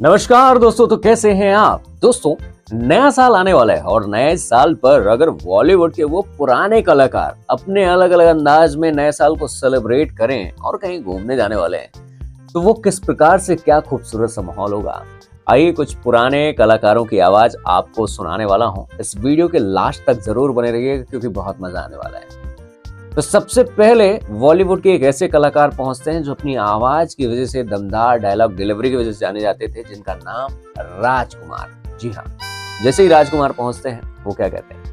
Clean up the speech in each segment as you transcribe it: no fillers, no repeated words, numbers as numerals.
नमस्कार दोस्तों, तो कैसे हैं आप दोस्तों। नया साल आने वाला है और नए साल पर अगर बॉलीवुड के वो पुराने कलाकार अपने अलग अलग अंदाज में नए साल को सेलिब्रेट करें और कहीं घूमने जाने वाले हैं, तो वो किस प्रकार से क्या खूबसूरत सा माहौल होगा। आइए कुछ पुराने कलाकारों की आवाज आपको सुनाने वाला हूँ। इस वीडियो के लास्ट तक जरूर बने रहिएगा क्योंकि बहुत मजा आने वाला है। तो सबसे पहले बॉलीवुड के एक ऐसे कलाकार पहुंचते हैं जो अपनी आवाज की वजह से, दमदार डायलॉग डिलीवरी की वजह से जाने जाते थे, जिनका नाम राजकुमार। जी हाँ, जैसे ही राजकुमार पहुंचते हैं वो क्या कहते हैं,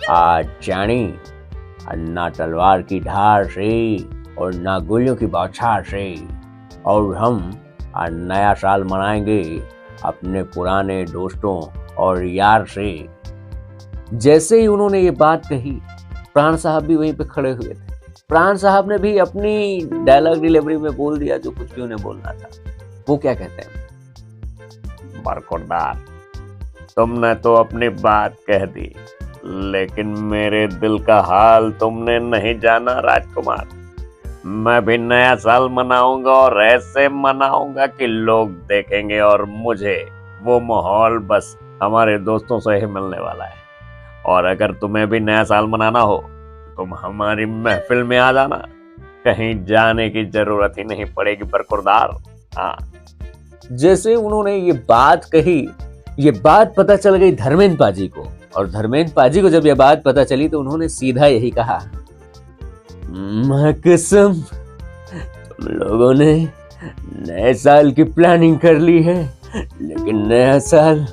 आज जानी ना तलवार की धार से और ना गोलियों की बौछार से, और हम आज नया साल मनाएंगे अपने पुराने दोस्तों और यार से। जैसे ही उन्होंने ये बात कही, प्राण साहब भी वहीं पे खड़े हुए थे। प्राण साहब ने भी अपनी डायलॉग डिलीवरी में बोल दिया जो कुछ भी उन्हें बोलना था। वो क्या कहते हैं, बरखुरदार, तुमने तो अपनी बात कह दी, लेकिन मेरे दिल का हाल तुमने नहीं जाना राजकुमार। मैं भी नया साल मनाऊंगा और ऐसे मनाऊंगा कि लोग देखेंगे और मुझे वो माहौल बस हमारे दोस्तों से ही मिलने वाला है। और अगर तुम्हें भी नया साल मनाना हो तुम हमारी महफिल में आ जाना, कहीं जाने की जरूरत ही नहीं पड़ेगी बरखुरदार। हाँ, जैसे उन्होंने ये बात कही, ये बात पता चल गई धर्मेंद्र पाजी को, और धर्मेंद्र पाजी को जब ये बात पता चली तो उन्होंने सीधा यही कहा, कसम तुम लोगों ने नए साल की प्लानिंग कर ली है, लेकिन नया साल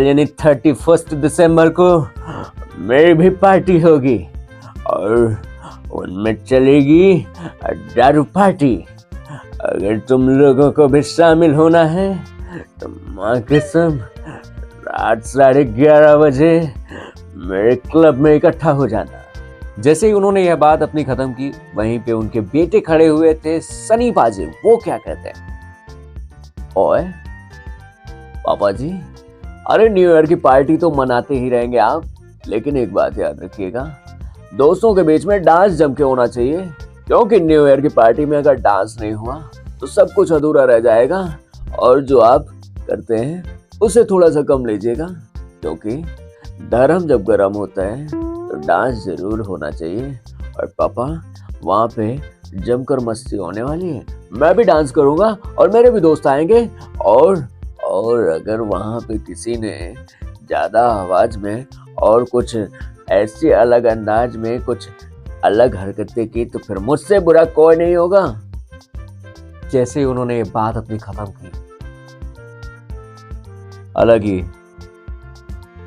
यानी 31 दिसंबर को मेरी भी पार्टी होगी और उनमें चलेगी दारू पार्टी। अगर तुम लोगों को भी शामिल होना है तो माँ कसम रात 11:30 बजे मेरे क्लब में इकट्ठा हो जाना। जैसे ही उन्होंने यह बात अपनी खत्म की, वहीं पे उनके बेटे खड़े हुए थे, सनी पाजी। वो क्या कहते हैं, ओए पापा जी, अरे न्यू ईयर की पार्टी तो मनाते ही रहेंगे आप, लेकिन एक बात याद रखिएगा, दोस्तों के बीच में डांस जम के होना चाहिए, क्योंकि न्यू ईयर की पार्टी में अगर डांस नहीं हुआ तो सब कुछ अधूरा रह जाएगा। और जो आप करते हैं उसे थोड़ा सा कम लीजिएगा, क्योंकि धर्म जब गर्म होता है तो डांस जरूर होना चाहिए। और पापा, वहाँ पे जमकर मस्ती होने वाली है, मैं भी डांस करूंगा और मेरे भी दोस्त आएंगे। और अगर वहाँ पे किसी ने ज्यादा आवाज में और कुछ ऐसे अलग अंदाज में कुछ अलग हरकतें की तो फिर मुझसे बुरा कोई नहीं होगा। जैसे उन्होंने ये बात अपनी खत्म की, अलग ही,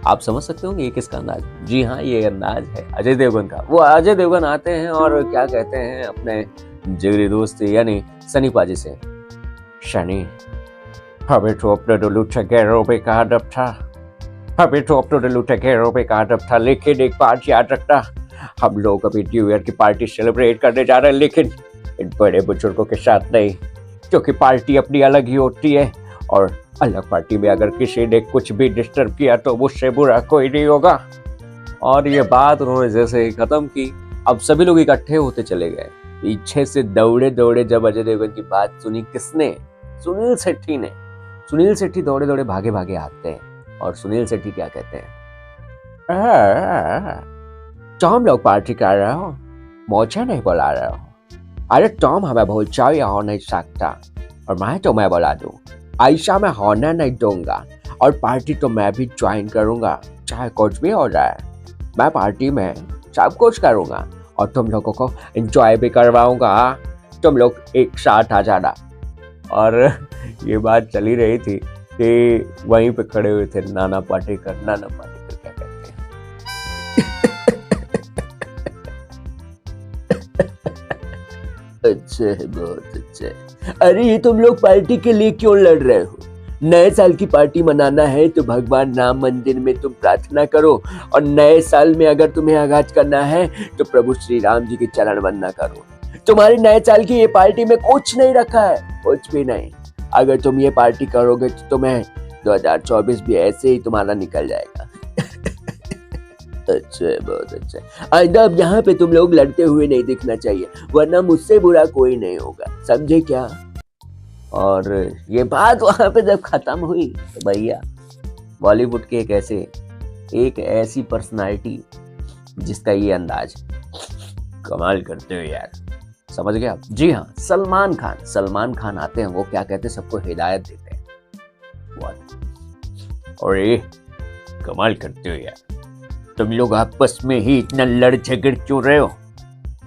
आप समझ सकते होंगे ये किसका अंदाज। जी हाँ, ये अंदाज है अजय देवगन का। वो अजय देवगन आते हैं और क्या कहते हैं अपने जिगरी दोस्त यानी सनी पाजी से, शनि अभी तो अपने लुट्टे गैरों पे का अदब था, अभी तो अपने लुट्टे गैरों पे का अदब था, लेकिन एक बात याद रखना, हम लोग अभी न्यू ईयर की पार्टी सेलिब्रेट करने जा रहे हैं, लेकिन इन बड़े बुजुर्गों के साथ नहीं, क्योंकि पार्टी अपनी अलग ही होती है और अलग पार्टी में अगर किसी ने कुछ भी डिस्टर्ब किया तो मुझसे बुरा कोई नहीं होगा। और ये बात उन्होंने जैसे ही खत्म की, अब सभी लोग इकट्ठे होते चले गए। पीछे से दौड़े दौड़े जब अजय देवगन की बात सुनी, किसने, सुनील शेट्टी ने। सुनील शेट्टी दौड़े दौड़े भागे भागे आते हैं और सुनील शेट्टी क्या कहते हैं, तुम लोग पार्टी कर रहे हो, मुझे नहीं बुला रहे हो। अरे तुम हमें भूल जाओ, या हो नहीं सकता, और मैं तुम्हें बुला दूं, ऐसा मैं होने नहीं दूंगा। और पार्टी तो मैं भी ज्वाइन करूंगा, चाहे कुछ भी हो जाए, मैं पार्टी में सब कुछ करूंगा और तुम लोगों को एंजॉय भी करवाऊंगा। तुम लोग एक साथ आ जाना। और ये बात चली रही थी कि वहीं पे खड़े हुए थे नाना पाटेकर। नाना पाटेकर क्या कहते हैं, अच्छा है, बहुत अच्छा है। अरे ये तुम लोग पार्टी के लिए क्यों लड़ रहे हो? नए साल की पार्टी मनाना है तो भगवान राम मंदिर में तुम प्रार्थना करो, और नए साल में अगर तुम्हें आगाज करना है तो प्रभु श्री राम जी की चरण वंदना करो। तुम्हारी नए साल की ये पार्टी में कुछ नहीं रखा है, कुछ भी नहीं। अगर तुम ये पार्टी करोगे तो तुम्हें 2024 भी ऐसे ही तुम्हारा निकल जाएगा। अच्छा, बहुत अच्छा। आइंदा अब यहाँ पे तुम लोग लड़ते हुए नहीं दिखना चाहिए, वरना मुझसे बुरा कोई नहीं होगा, समझे क्या? और ये बात वहाँ पे जब खत्म हुई तो भैया बॉलीवुड के एक ऐसी पर्सनालिटी जिसका ये अंदाज, कमाल करते हो यार। समझ गए आप? जी हाँ, सलमान खान आते हैं, वो क्या कहते हैं, सबको हिदायत देते हैं। What? और ये कमाल करते हो यार, तुम लोग आपस में ही इतना लड़ झगड़ क्यों रहे हो?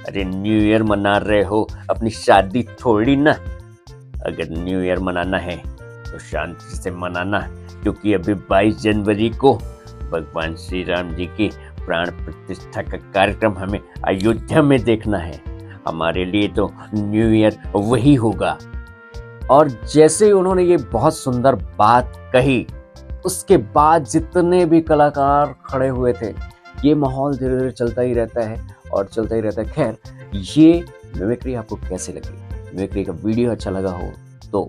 अरे न्यू ईयर मना रहे हो, अपनी शादी थोड़ी ना। अगर न्यू ईयर मनाना है तो शांति से मनाना, क्योंकि अभी 22 जनवरी को भगवान श्री राम जी की प्राण प्रतिष्ठा का कार्यक्रम हमें अयोध्या में देखना है। हमारे लिए तो न्यू ईयर वही होगा। और जैसे ही उन्होंने ये बहुत सुंदर बात कही, उसके बाद जितने भी कलाकार खड़े हुए थे, ये माहौल धीरे धीरे चलता ही रहता है और चलता ही रहता है। खैर, ये मिमिक्री आपको कैसे लगी? मिमिक्री का वीडियो अच्छा लगा हो तो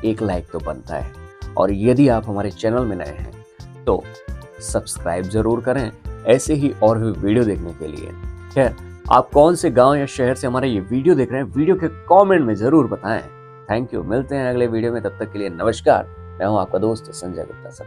एक लाइक तो बनता है, और यदि आप हमारे चैनल में नए हैं तो सब्सक्राइब जरूर करें ऐसे ही और भी वीडियो देखने के लिए। खैर, आप कौन से गांव या शहर से हमारा ये वीडियो देख रहे हैं, वीडियो के कमेंट में जरूर बताएं। Thank you. मिलते हैं अगले वीडियो में, तब तक के लिए नमस्कार। मैं हूं आपका दोस्त संजय गुप्ता। सब